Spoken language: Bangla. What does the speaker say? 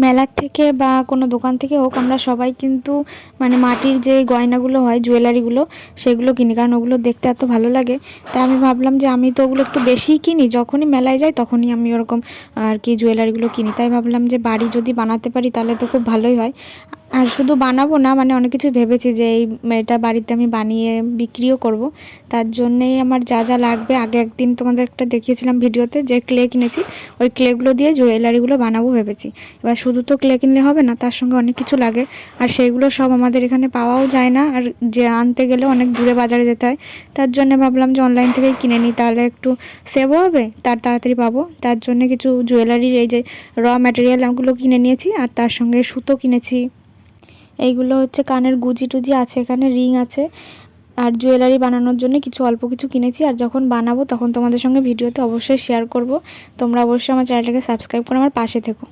মেলার থেকে বা কোনো দোকান থেকে হোক, আমরা সবাই কিন্তু মানে মাটির যে গয়নাগুলো হয়, জুয়েলারিগুলো, সেগুলো কিনি, কারণ ওগুলো দেখতে এত ভালো লাগে। তাই আমি ভাবলাম যে আমি তো ওগুলো একটু বেশিই কিনি, যখনই মেলায় যাই তখনই আমি ওরকম আর কি জুয়েলারিগুলো কিনি। তাই ভাবলাম যে বাড়ি যদি বানাতে পারি তাহলে তো খুব ভালোই হয়। আর শুধু বানাবো না, মানে অনেক কিছু ভেবেছি যে এটা বাড়িতে আমি বানিয়ে বিক্রিও করব। তার জন্যেই আমার যা যা লাগবে, আগে একদিন তোমাদের একটা দেখিয়েছিলাম ভিডিওতে যে ক্লে কিনেছি, ওই ক্লেগুলো দিয়ে জুয়েলারিগুলো বানাবো ভেবেছি। এবার শুধু তো ক্লে কিনলে হবে না, তার সঙ্গে অনেক কিছু লাগে, আর সেইগুলো সব আমাদের এখানে পাওয়াও যায় না, আর যে আনতে গেলে অনেক দূরে বাজারে যেতে হয়। তার জন্য ভাবলাম যে অনলাইন থেকেই কিনে নিই, তাহলে একটু সেভও হবে, তাড়াতাড়ি পাবো। তার জন্য কিছু জুয়েলারির এই যে ম্যাটেরিয়ালগুলো কিনে নিয়েছি, আর তার সঙ্গে সুতো কিনেছি। এইগুলো হচ্ছে কানের গুজি টুজি আছে, এখানে রিং আছে, আর জুয়েলারি বানানোর জন্য কিছু অল্প কিছু কিনেছি। আর যখন বানাবো তখন তোমাদের সঙ্গে ভিডিওতে অবশ্যই শেয়ার করব। তোমরা অবশ্যই আমার চ্যানেলটাকে সাবস্ক্রাইব করে আমার পাশে থেকো।